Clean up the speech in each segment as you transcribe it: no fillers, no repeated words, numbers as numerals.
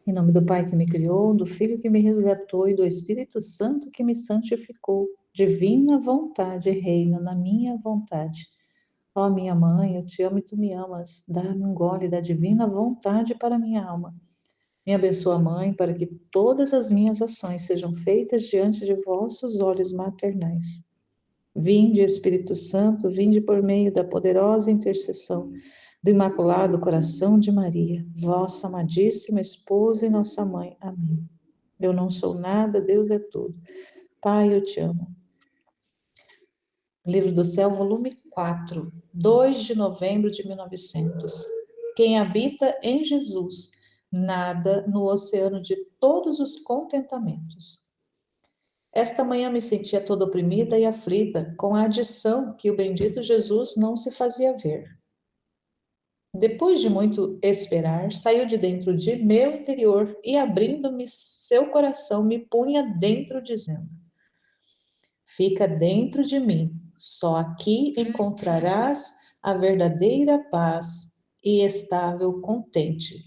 Em nome do Pai que me criou, do Filho que me resgatou e do Espírito Santo que me santificou. Divina vontade reina na minha vontade. Ó minha mãe, eu te amo e tu me amas. Dá-me um gole da divina vontade para minha alma. Me abençoa, Mãe, para que todas as minhas ações sejam feitas diante de vossos olhos maternais. Vinde, Espírito Santo, vinde por meio da poderosa intercessão do Imaculado Coração de Maria, vossa amadíssima esposa e nossa mãe. Amém. Eu não sou nada, Deus é tudo. Pai, eu te amo. Livro do Céu, volume 4, 2 de novembro de 1900. Quem habita em Jesus, nada no oceano de todos os contentamentos. Esta manhã me sentia toda oprimida e aflita, com a adição que o bendito Jesus não se fazia ver. Depois de muito esperar, saiu de dentro de meu interior e, abrindo-me seu coração, me punha dentro, dizendo: Fica dentro de mim, só aqui encontrarás a verdadeira paz e estável contente,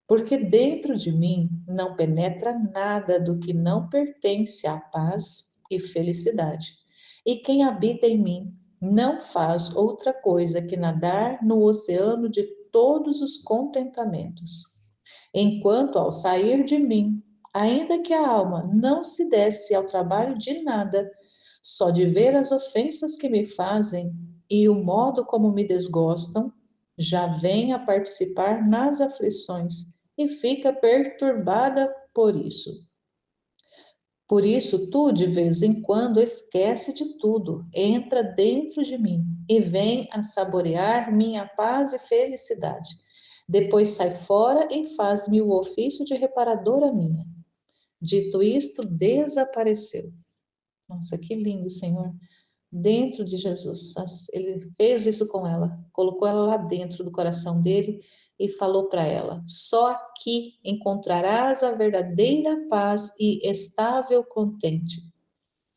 porque dentro de mim não penetra nada do que não pertence à paz e felicidade. E quem habita em mim não faz outra coisa que nadar no oceano de todos os contentamentos. Enquanto ao sair de mim, ainda que a alma não se desse ao trabalho de nada, só de ver as ofensas que me fazem e o modo como me desgostam, já vem a participar nas aflições e fica perturbada por isso. Por isso, tu, de vez em quando, esquece de tudo, entra dentro de mim e vem a saborear minha paz e felicidade. Depois sai fora e faz-me o ofício de reparadora minha. Dito isto, desapareceu. Nossa, que lindo, Senhor. Dentro de Jesus. Ele fez isso com ela, colocou ela lá dentro do coração dele e falou para ela: só aqui encontrarás a verdadeira paz e estável contente.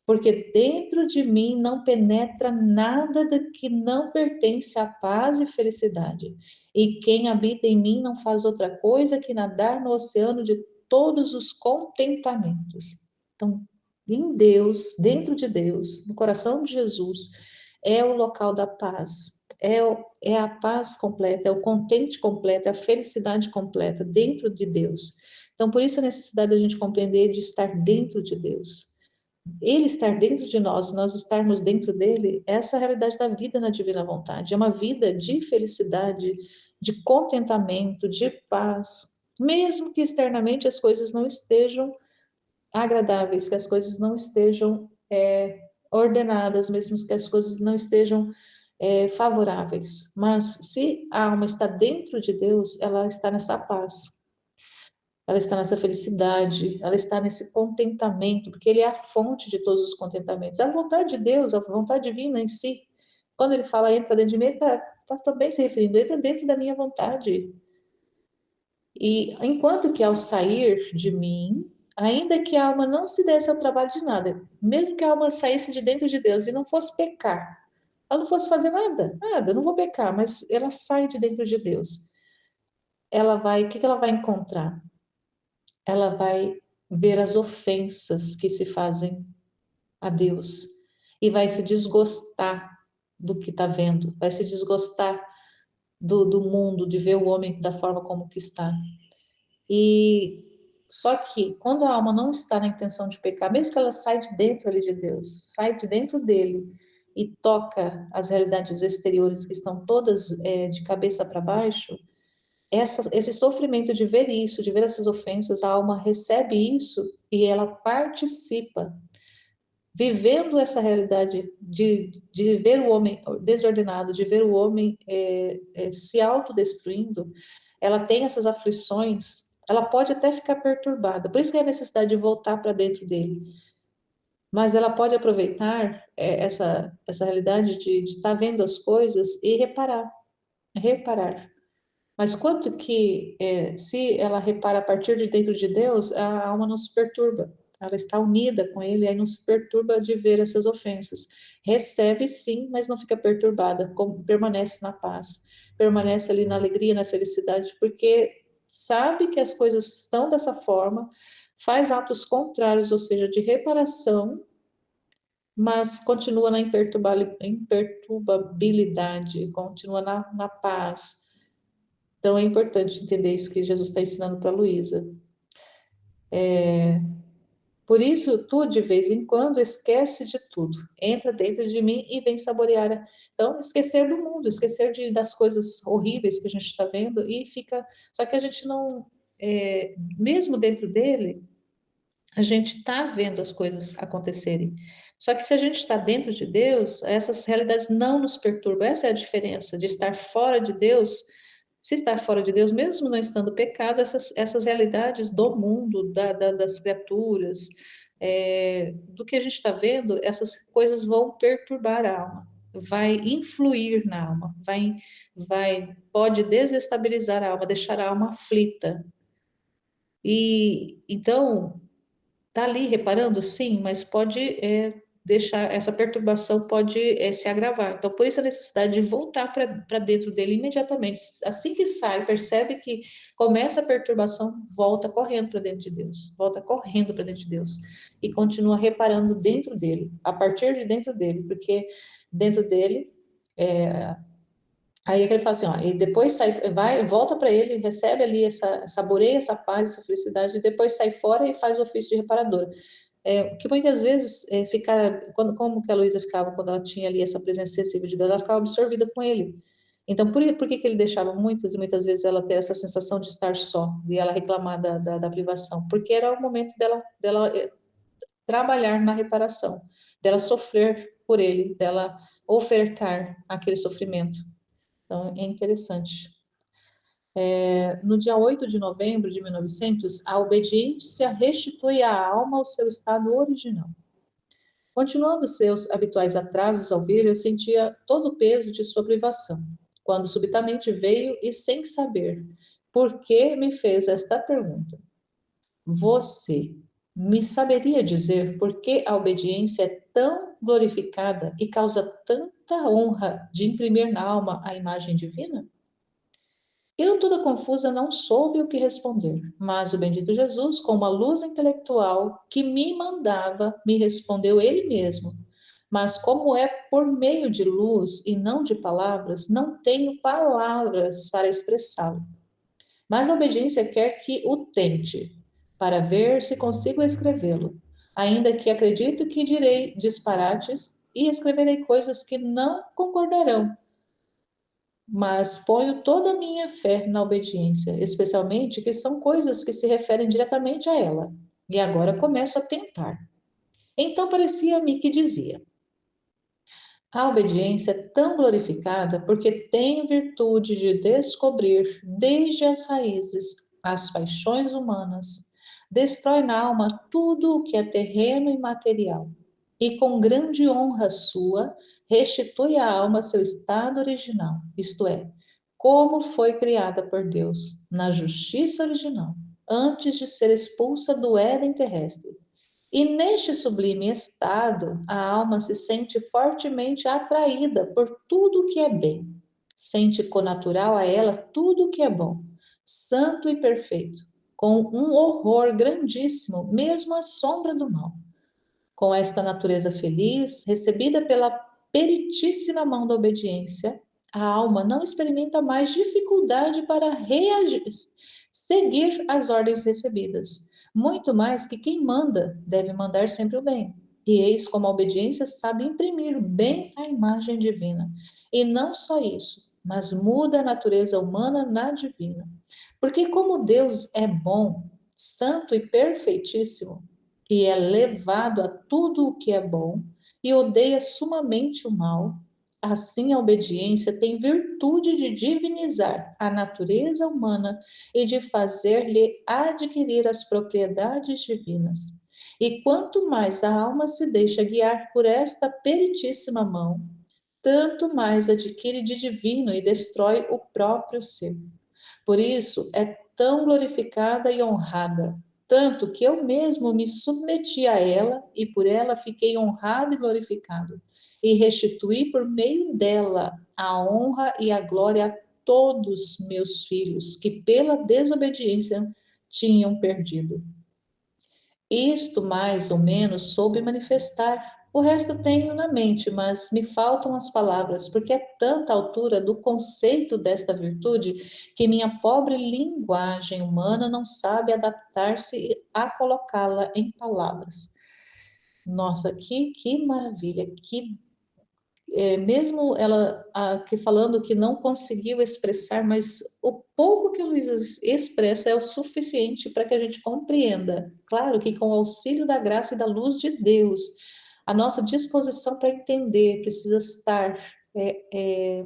Porque dentro de mim não penetra nada de que não pertence à paz e felicidade. E quem habita em mim não faz outra coisa que nadar no oceano de todos os contentamentos. Então, em Deus, dentro de Deus, no coração de Jesus, é o local da paz. É a paz completa, é o contente completo, é a felicidade completa dentro de Deus. Então, por isso a necessidade da gente compreender de estar dentro de Deus. Ele estar dentro de nós, nós estarmos dentro dele, essa é a realidade da vida na divina vontade. É uma vida de felicidade, de contentamento, de paz, mesmo que externamente as coisas não estejam agradáveis, que as coisas não estejam ordenadas, mesmo que as coisas não estejam favoráveis. Mas se a alma está dentro de Deus, ela está nessa paz, ela está nessa felicidade, ela está nesse contentamento, porque Ele é a fonte de todos os contentamentos. A vontade de Deus, a vontade divina em si. Quando Ele fala entra dentro de mim, Ele está também se referindo, entra dentro da minha vontade. E enquanto que ao sair de mim, ainda que a alma não se desse ao trabalho de nada, mesmo que a alma saísse de dentro de Deus e não fosse pecar, ela não fosse fazer nada, nada, não vou pecar, mas ela sai de dentro de Deus. Ela vai, o que que ela vai encontrar? Ela vai ver as ofensas que se fazem a Deus e vai se desgostar do que está vendo, vai se desgostar do mundo, de ver o homem da forma como que está. E só que quando a alma não está na intenção de pecar, mesmo que ela saia de dentro ali de Deus, sai de dentro dele e toca as realidades exteriores que estão todas de cabeça para baixo, esse sofrimento de ver isso, de ver essas ofensas, a alma recebe isso e ela participa, vivendo essa realidade de ver o homem desordenado, de ver o homem se autodestruindo, ela tem essas aflições, ela pode até ficar perturbada, por isso que é a necessidade de voltar para dentro dele. Mas ela pode aproveitar essa realidade de estar vendo as coisas e reparar. Mas quanto que, se ela repara a partir de dentro de Deus, a alma não se perturba. Ela está unida com Ele, aí não se perturba de ver essas ofensas. Recebe sim, mas não fica perturbada, permanece na paz, permanece ali na alegria, na felicidade, porque sabe que as coisas estão dessa forma, faz atos contrários, ou seja, de reparação, mas continua na imperturbabilidade, continua na paz. Então é importante entender isso que Jesus está ensinando para a Luísa. Por isso, tu de vez em quando esquece de tudo, entra dentro de mim e vem saborear. Então, esquecer do mundo, esquecer das coisas horríveis que a gente está vendo e fica. Só que a gente não, mesmo dentro dele, a gente está vendo as coisas acontecerem. Só que se a gente está dentro de Deus, essas realidades não nos perturbam. Essa é a diferença de estar fora de Deus. Se estar fora de Deus, mesmo não estando pecado, essas realidades do mundo, das criaturas, do que a gente está vendo, essas coisas vão perturbar a alma, vai influir na alma, pode desestabilizar a alma, deixar a alma aflita. E então tá ali reparando, sim, mas pode deixar, essa perturbação pode se agravar. Então, por isso a necessidade de voltar para dentro dele imediatamente. Assim que sai, percebe que começa a perturbação, volta correndo para dentro de Deus, volta correndo para dentro de Deus e continua reparando dentro dele, a partir de dentro dele, porque dentro dele aí é que ele fala assim, ó, e depois sai, volta para ele, recebe ali saboreia essa paz, essa felicidade, e depois sai fora e faz o ofício de reparadora. Que muitas vezes como que a Luísa ficava quando ela tinha ali essa presença sensível de Deus, ela ficava absorvida com ele. Então, por que que ele deixava muitas e muitas vezes ela ter essa sensação de estar só, e ela reclamar da privação? Porque era o momento dela trabalhar na reparação, dela sofrer por ele, dela ofertar aquele sofrimento. Então, é interessante. No dia 8 de novembro de 1900, a obediência restitui a alma ao seu estado original. Continuando seus habituais atrasos ao vir, eu sentia todo o peso de sua privação, quando subitamente veio e, sem saber por que, me fez esta pergunta: Você me saberia dizer por que a obediência é tão glorificada e causa tanta honra de imprimir na alma a imagem divina? Eu, toda confusa, não soube o que responder, mas o bendito Jesus, com uma luz intelectual que me mandava, me respondeu ele mesmo. Mas como é por meio de luz e não de palavras, não tenho palavras para expressá-lo. Mas a obediência quer que o tente, para ver se consigo escrevê-lo, ainda que acredito que direi disparates e escreverei coisas que não concordarão, mas ponho toda a minha fé na obediência, especialmente que são coisas que se referem diretamente a ela. E agora começo a tentar. Então parecia-me que dizia: a obediência é tão glorificada porque tem virtude de descobrir desde as raízes as paixões humanas, destrói na alma tudo o que é terreno e material, e com grande honra sua, restitui à alma seu estado original, isto é, como foi criada por Deus, na justiça original, antes de ser expulsa do Éden terrestre. E neste sublime estado, a alma se sente fortemente atraída por tudo o que é bem. Sente connatural a ela tudo o que é bom, santo e perfeito, com um horror grandíssimo, mesmo à sombra do mal. Com esta natureza feliz, recebida pela peritíssima mão da obediência, a alma não experimenta mais dificuldade para reagir, seguir as ordens recebidas, muito mais que quem manda deve mandar sempre o bem. E eis como a obediência sabe imprimir bem a imagem divina. E não só isso, mas muda a natureza humana na divina. Porque como Deus é bom, santo e perfeitíssimo, e é levado a tudo o que é bom, e odeia sumamente o mal, assim a obediência tem virtude de divinizar a natureza humana e de fazer-lhe adquirir as propriedades divinas. E quanto mais a alma se deixa guiar por esta peritíssima mão, tanto mais adquire de divino e destrói o próprio ser. Por isso é tão glorificada e honrada, tanto que eu mesmo me submeti a ela e por ela fiquei honrado e glorificado, e restituí por meio dela a honra e a glória a todos meus filhos, que pela desobediência tinham perdido. Isto mais ou menos soube manifestar. O resto tenho na mente, mas me faltam as palavras, porque é tanta altura do conceito desta virtude que minha pobre linguagem humana não sabe adaptar-se a colocá-la em palavras. Nossa, que maravilha, mesmo ela que falando que não conseguiu expressar, mas o pouco que a Luísa expressa é o suficiente para que a gente compreenda. Claro que com o auxílio da graça e da luz de Deus, a nossa disposição para entender é, é,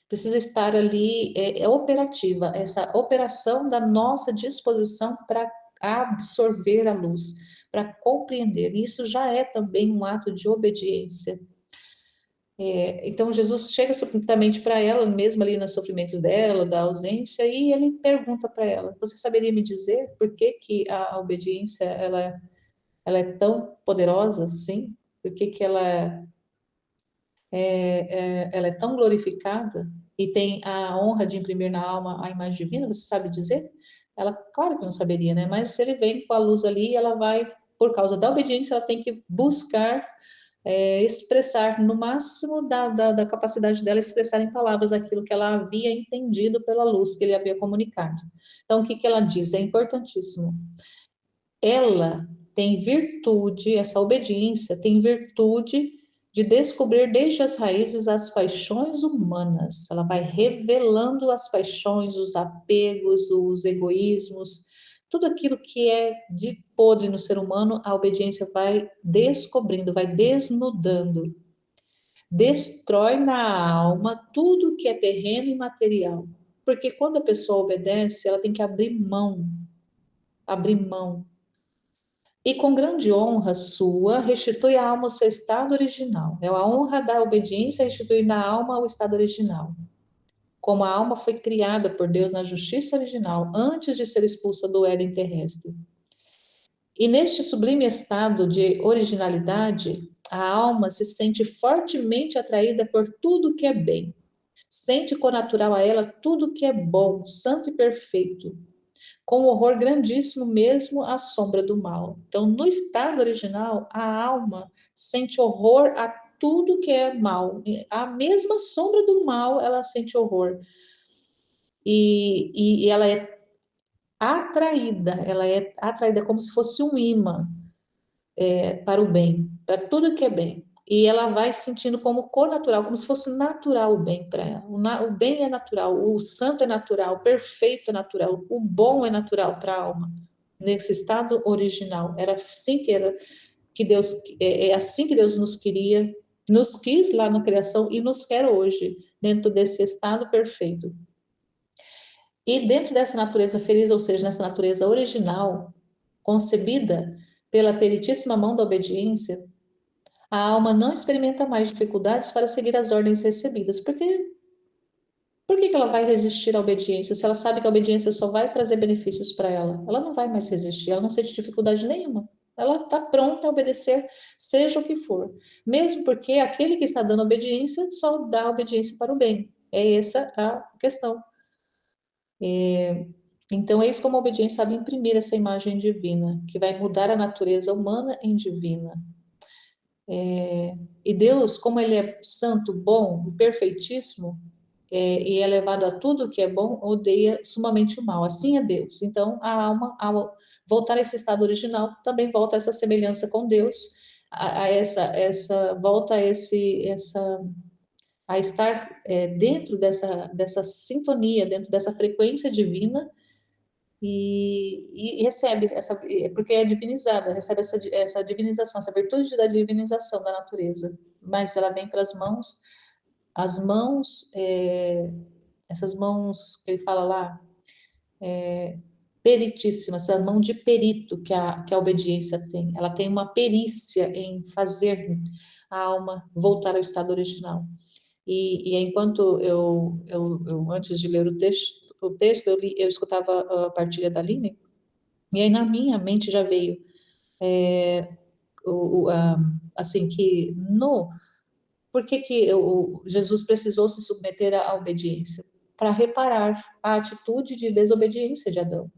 precisa estar ali operativa, essa operação da nossa disposição para absorver a luz, para compreender. Isso já é também um ato de obediência. Então Jesus chega subitamente para ela, mesmo ali nos sofrimentos dela, da ausência, e ele pergunta para ela: Você saberia me dizer por que que a obediência ela é tão poderosa assim? Por que que ela é tão glorificada e tem a honra de imprimir na alma a imagem divina? Você sabe dizer? Ela, claro que não saberia, né? Mas ele vem com a luz ali, e ela vai, por causa da obediência, ela tem que buscar expressar no máximo da capacidade dela, expressar em palavras aquilo que ela havia entendido pela luz que ele havia comunicado. Então, o que que ela diz? É importantíssimo. Ela tem virtude, essa obediência tem virtude de descobrir desde as raízes as paixões humanas. Ela vai revelando as paixões, os apegos, os egoísmos, tudo aquilo que é de podre no ser humano, a obediência vai descobrindo, vai desnudando. Destrói na alma tudo que é terreno e material. Porque quando a pessoa obedece, ela tem que abrir mão, abrir mão. E com grande honra sua, restitui à alma o seu estado original. É a honra da obediência restituir na alma o estado original. Como a alma foi criada por Deus na justiça original, antes de ser expulsa do Éden terrestre. E neste sublime estado de originalidade, a alma se sente fortemente atraída por tudo que é bem. Sente connatural a ela tudo que é bom, santo e perfeito, com horror grandíssimo mesmo à sombra do mal. Então, no estado original, a alma sente horror a tudo que é mal. A mesma sombra do mal, ela sente horror. E ela é atraída como se fosse um imã para o bem, para tudo que é bem. E ela vai se sentindo como connatural, como se fosse natural o bem para ela. O bem é natural, o santo é natural, o perfeito é natural, o bom é natural para a alma. Nesse estado original, era assim que era que Deus é assim que Deus nos queria, nos quis lá na criação e nos quer hoje dentro desse estado perfeito. E dentro dessa natureza feliz, ou seja, nessa natureza original, concebida pela peritíssima mão da obediência, a alma não experimenta mais dificuldades para seguir as ordens recebidas. Por que que ela vai resistir à obediência? Se ela sabe que a obediência só vai trazer benefícios para ela, ela não vai mais resistir, ela não sente dificuldade nenhuma. Ela está pronta a obedecer, seja o que for. Mesmo porque aquele que está dando obediência só dá obediência para o bem. É essa a questão. Então, eis como a obediência sabe imprimir essa imagem divina, que vai mudar a natureza humana em divina. E Deus, como Ele é santo, bom e perfeitíssimo, e é levado a tudo que é bom, odeia sumamente o mal. Assim é Deus. Então, a alma, ao voltar a esse estado original, também volta a essa semelhança com Deus, volta a estar dentro dessa sintonia, dentro dessa frequência divina, e recebe porque é divinizada, recebe essa divinização, essa virtude da divinização da natureza, mas ela vem pelas mãos, as mãos, essas mãos que ele fala lá, peritíssimas, essa mão de perito que a obediência tem, ela tem uma perícia em fazer a alma voltar ao estado original. E enquanto eu, antes de ler o texto eu escutava a partilha da Aline, e aí na minha mente já veio assim que no por que que Jesus precisou se submeter à obediência? para reparar a atitude de desobediência de Adão.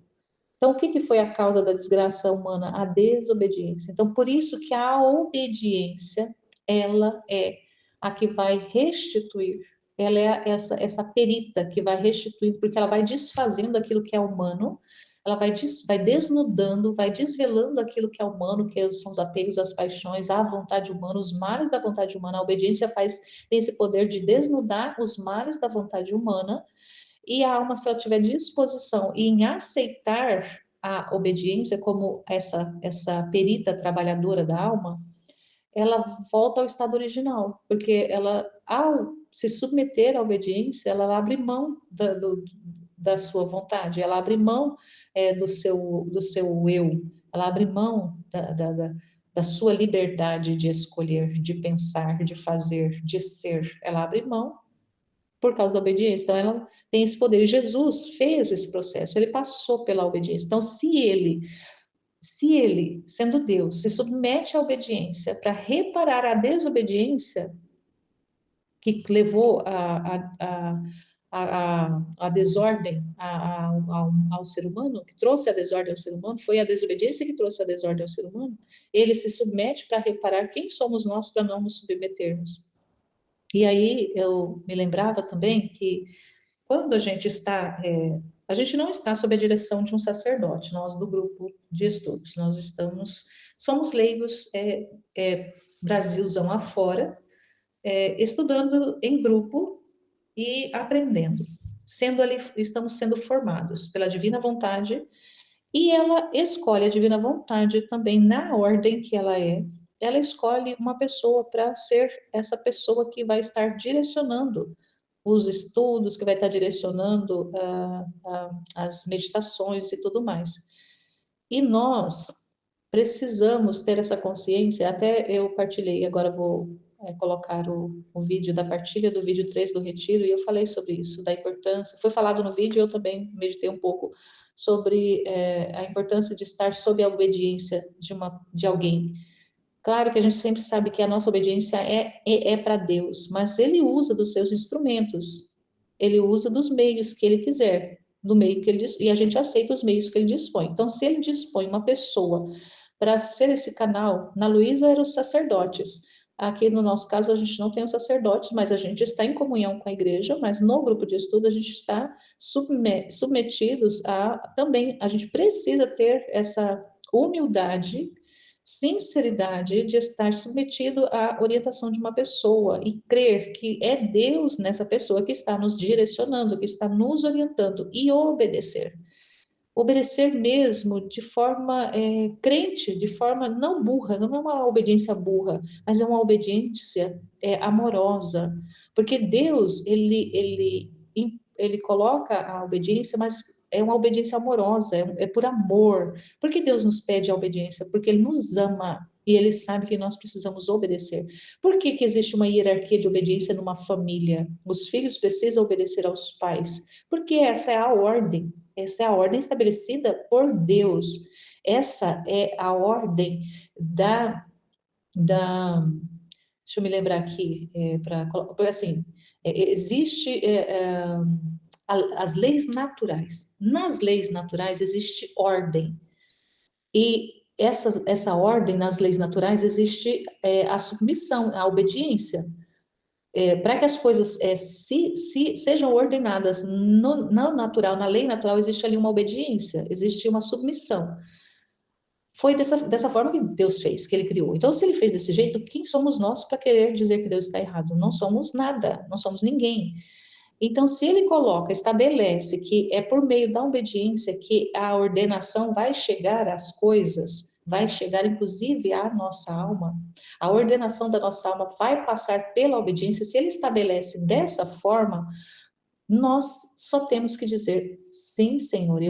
Então, o que foi a causa da desgraça humana? A desobediência. Então, por isso que a obediência, ela é a que vai restituir. Ela é essa perita que vai restituir, porque ela vai desfazendo aquilo que é humano, ela vai desnudando, vai desvelando aquilo que é humano, que são os apegos, as paixões, a vontade humana, os males da vontade humana. A obediência tem esse poder de desnudar os males da vontade humana. E a alma, se ela tiver disposição em aceitar a obediência como essa perita trabalhadora da alma, ela volta ao estado original, porque ela, ao se submeter à obediência, ela abre mão da sua vontade, ela abre mão do seu eu, ela abre mão da sua liberdade de escolher, de pensar, de fazer, de ser. Ela abre mão por causa da obediência. Então, ela tem esse poder. E Jesus fez esse processo, ele passou pela obediência. Então, se ele, sendo Deus, se submete à obediência para reparar a desobediência que levou a desordem ao ser humano, que trouxe a desordem ao ser humano, foi a desobediência que trouxe a desordem ao ser humano, ele se submete para reparar quem somos nós para não nos submetermos. E aí eu me lembrava também que quando a gente a gente não está sob a direção de um sacerdote, nós do grupo de estudos, somos leigos, Brasilzão afora, estudando em grupo e aprendendo, estamos sendo formados pela divina vontade, e ela escolhe a divina vontade também na ordem que ela escolhe uma pessoa para ser essa pessoa que vai estar direcionando os estudos, que vai estar direcionando as meditações e tudo mais. E nós precisamos ter essa consciência, até eu partilhei, agora vou colocar o vídeo da partilha do vídeo 3 do Retiro, e eu falei sobre isso, da importância, foi falado no vídeo, eu também meditei um pouco sobre a importância de estar sob a obediência de alguém. Claro que a gente sempre sabe que a nossa obediência é para Deus, mas Ele usa dos seus instrumentos, Ele usa dos meios que Ele quiser, do meio que Ele e a gente aceita os meios que Ele dispõe. Então, se Ele dispõe uma pessoa para ser esse canal, na Luísa eram os sacerdotes. Aqui no nosso caso a gente não tem os sacerdotes, mas a gente está em comunhão com a igreja, mas no grupo de estudo a gente está submetidos também, a gente precisa ter essa humildade, sinceridade de estar submetido à orientação de uma pessoa e crer que é Deus nessa pessoa que está nos direcionando, que está nos orientando, e obedecer. Obedecer mesmo de forma crente, de forma não burra, não é uma obediência burra, mas é uma obediência amorosa, porque Deus, ele coloca a obediência, mas é uma obediência amorosa, é por amor. Por que Deus nos pede a obediência? Porque Ele nos ama e Ele sabe que nós precisamos obedecer. Por que existe uma hierarquia de obediência numa família? Os filhos precisam obedecer aos pais, porque essa é a ordem. Essa é a ordem estabelecida por Deus. Essa é a ordem deixa eu me lembrar aqui, porque assim, existe as leis naturais. Nas leis naturais existe ordem. E essa ordem nas leis naturais existe a submissão, a obediência. Para que as coisas sejam ordenadas no natural, na lei natural, existe ali uma obediência, existe uma submissão. Foi dessa forma que Deus fez, que Ele criou. Então, se Ele fez desse jeito, quem somos nós para querer dizer que Deus está errado? Não somos nada, não somos ninguém. Então, se Ele estabelece que é por meio da obediência que a ordenação vai chegar às coisas, vai chegar inclusive à nossa alma, a ordenação da nossa alma vai passar pela obediência. Se Ele estabelece dessa forma, nós só temos que dizer: sim, Senhor,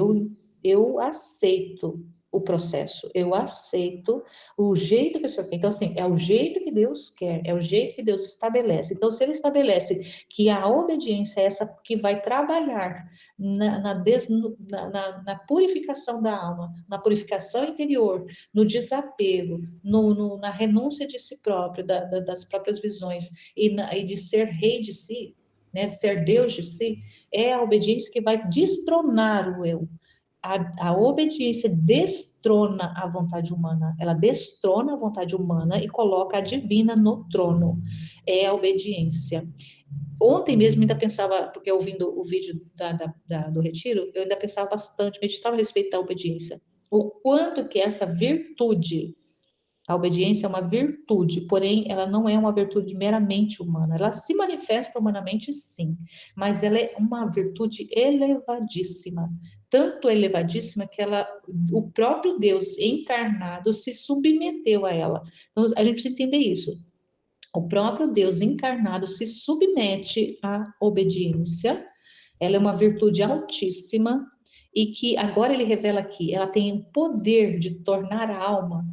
eu aceito o processo, eu aceito o jeito que o Senhor quer. Então, assim, é o jeito que Deus quer, é o jeito que Deus estabelece. Então, se Ele estabelece que a obediência é essa que vai trabalhar na purificação da alma, na purificação interior, no desapego, na renúncia de si próprio, das próprias visões e de ser rei de si, né, de ser Deus de si, é a obediência que vai destronar o eu. A obediência destrona a vontade humana, ela destrona a vontade humana e coloca a divina no trono. É a obediência. Ontem mesmo ainda pensava, porque ouvindo o vídeo do retiro, eu ainda pensava bastante, meditava a respeito da obediência. O quanto que essa virtude, a obediência é uma virtude, porém ela não é uma virtude meramente humana. Ela se manifesta humanamente, sim, mas ela é uma virtude elevadíssima. Tanto elevadíssima que ela, o próprio Deus encarnado se submeteu a ela. Então a gente precisa entender isso. O próprio Deus encarnado se submete à obediência. Ela é uma virtude altíssima e que agora ele revela aqui, ela tem o poder de tornar a alma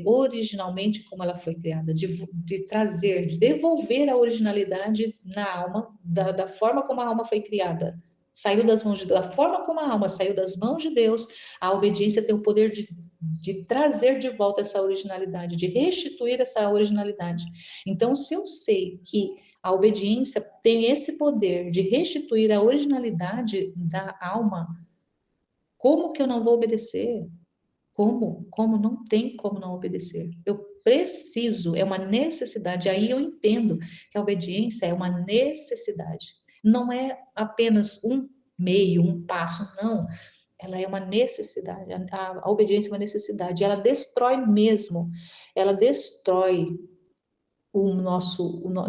originalmente como ela foi criada, de trazer, de devolver a originalidade na alma, da forma como a alma foi criada. Saiu das mãos de Deus, da forma como a alma saiu das mãos de Deus, a obediência tem o poder de trazer de volta essa originalidade, de restituir essa originalidade. Então, se eu sei que a obediência tem esse poder de restituir a originalidade da alma, como que eu não vou obedecer? Como? Como não tem como não obedecer? Eu preciso, é uma necessidade. Aí eu entendo que a obediência é uma necessidade. Não é apenas um meio, um passo, não. Ela é uma necessidade. A obediência é uma necessidade. Ela destrói mesmo. Ela destrói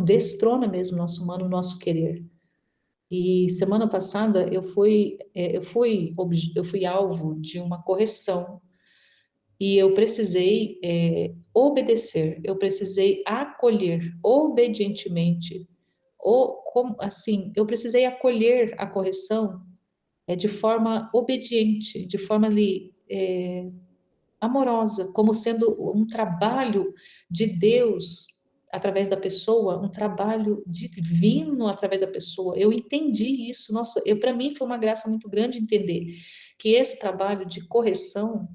destrona mesmo o nosso humano, o nosso querer. E semana passada eu fui alvo de uma correção e eu precisei obedecer, eu precisei acolher obedientemente, ou como assim, eu precisei acolher a correção de forma obediente, de forma ali amorosa, como sendo um trabalho de Deus através da pessoa, um trabalho divino através da pessoa. Eu entendi isso. Nossa, para mim foi uma graça muito grande entender que esse trabalho de correção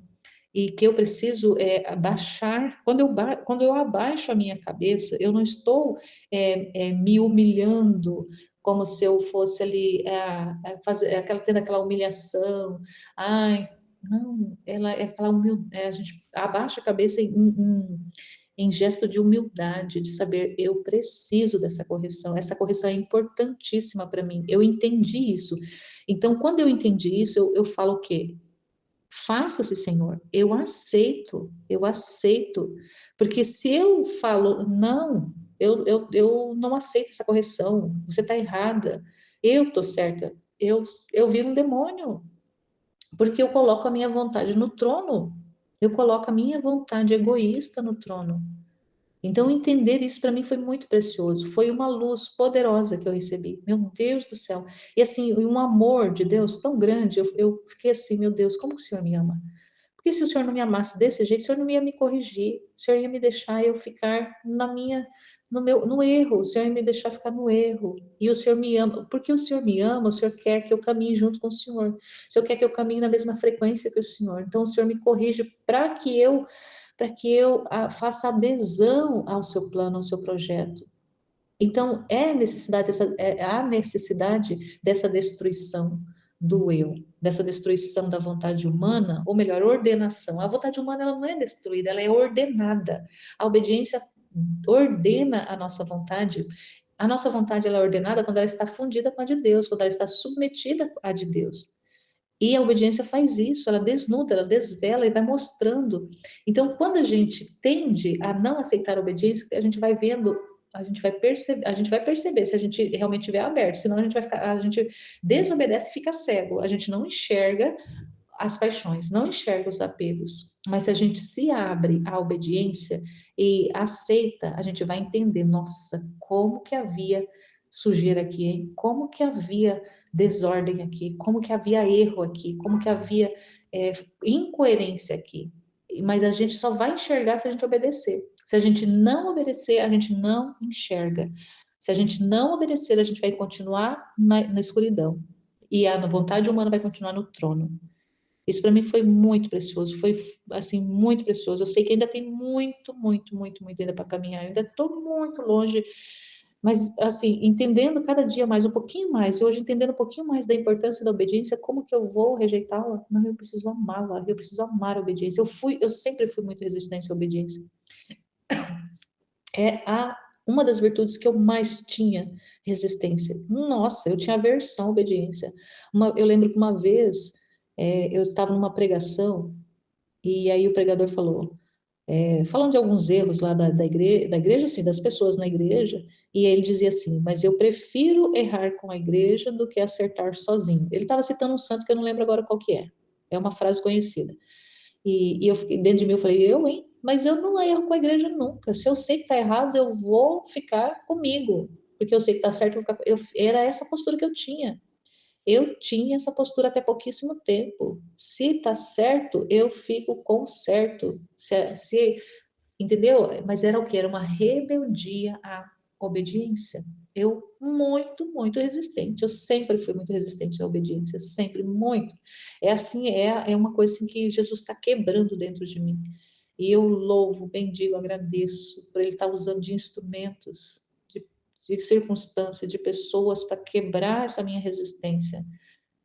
e que eu preciso abaixar, quando eu abaixo a minha cabeça, eu não estou me humilhando como se eu fosse ali tendo aquela humilhação, ai, não, ela é aquela a gente abaixa a cabeça em gesto de humildade, de saber, eu preciso dessa correção, essa correção é importantíssima para mim, eu entendi isso. Então, quando eu entendi isso, eu falo o quê? Faça-se, Senhor, eu aceito, porque se eu falo, não, eu não aceito essa correção, você está errada, eu estou certa, eu viro um demônio, porque eu coloco a minha vontade no trono, eu coloco a minha vontade egoísta no trono. Então, entender isso para mim foi muito precioso. Foi uma luz poderosa que eu recebi. Meu Deus do céu. E assim, um amor de Deus tão grande. Eu fiquei assim, meu Deus, como que o Senhor me ama? Porque se o Senhor não me amasse desse jeito, o Senhor não ia me corrigir. O Senhor ia me deixar eu ficar no erro. O Senhor ia me deixar ficar no erro. E o Senhor me ama. Porque o Senhor me ama, o Senhor quer que eu caminhe junto com o Senhor. O Senhor quer que eu caminhe na mesma frequência que o Senhor. Então, o Senhor me corrige para que eu faça adesão ao seu plano, ao seu projeto. Então, há necessidade dessa destruição do eu, dessa destruição da vontade humana, ou melhor, ordenação. A vontade humana ela não é destruída, ela é ordenada. A obediência ordena a nossa vontade. A nossa vontade ela é ordenada quando ela está fundida com a de Deus, quando ela está submetida à de Deus. E a obediência faz isso, ela desnuda, ela desvela e vai mostrando. Então, quando a gente tende a não aceitar a obediência, a gente vai vendo, a gente vai perceber se a gente realmente estiver aberto, senão a gente desobedece e fica cego, a gente não enxerga as paixões, não enxerga os apegos. Mas se a gente se abre à obediência e aceita, a gente vai entender, nossa, como que havia sujeira aqui, hein? Como que havia desordem aqui, como que havia erro aqui, como que havia incoerência aqui. Mas a gente só vai enxergar se a gente obedecer. Se a gente não obedecer, a gente não enxerga. Se a gente não obedecer, a gente vai continuar na escuridão. E a vontade humana vai continuar no trono. Isso para mim foi muito precioso, foi assim muito precioso. Eu sei que ainda tem muito, muito, muito, muito ainda para caminhar. Eu ainda estou muito longe, Mas, assim, entendendo cada dia mais, um pouquinho mais, e hoje entendendo um pouquinho mais da importância da obediência, como que eu vou rejeitá-la? Não, eu preciso amá-la, eu preciso amar a obediência. Eu sempre fui muito resistente à obediência. É uma das virtudes que eu mais tinha resistência. Nossa, eu tinha aversão à obediência. Eu lembro que uma vez eu estava numa pregação e aí o pregador falou, falando de alguns erros lá da igreja, assim, das pessoas na igreja, e ele dizia assim, mas eu prefiro errar com a igreja do que acertar sozinho. Ele estava citando um santo que eu não lembro agora qual que é. É uma frase conhecida. E eu fiquei, dentro de mim, eu falei, eu, hein? Mas eu não erro com a igreja nunca. Se eu sei que está errado, eu vou ficar comigo. Porque eu sei que está certo, era essa postura que eu tinha. Eu tinha essa postura até pouquíssimo tempo. Se está certo, eu fico com o certo. Entendeu? Mas era o que? Era uma rebeldia à obediência. Eu muito, muito resistente. Eu sempre fui muito resistente à obediência, sempre muito. É assim, é uma coisa assim que Jesus está quebrando dentro de mim. E eu louvo, bendigo, agradeço por Ele estar usando de instrumentos, de circunstâncias, de pessoas para quebrar essa minha resistência.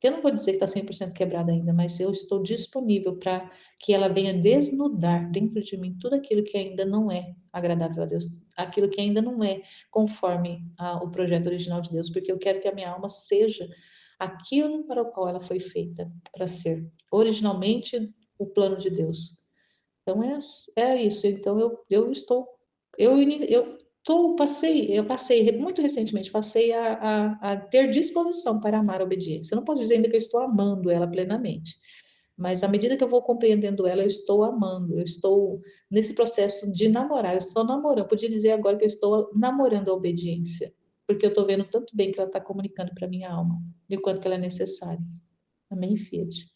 Eu não vou dizer que está 100% quebrada ainda, mas eu estou disponível para que ela venha desnudar dentro de mim tudo aquilo que ainda não é agradável a Deus, aquilo que ainda não é conforme o projeto original de Deus, porque eu quero que a minha alma seja aquilo para o qual ela foi feita para ser, originalmente o plano de Deus. Então é isso. Então eu estou eu eu passei muito recentemente passei a ter disposição para amar a obediência. Eu não posso dizer ainda que eu estou amando ela plenamente, mas à medida que eu vou compreendendo ela, eu estou amando. Eu estou nesse processo de namorar. Eu estou namorando. Eu podia dizer agora que eu estou namorando a obediência, porque eu estou vendo tanto bem que ela está comunicando para minha alma e o quanto que ela é necessária. Amém, Fiat?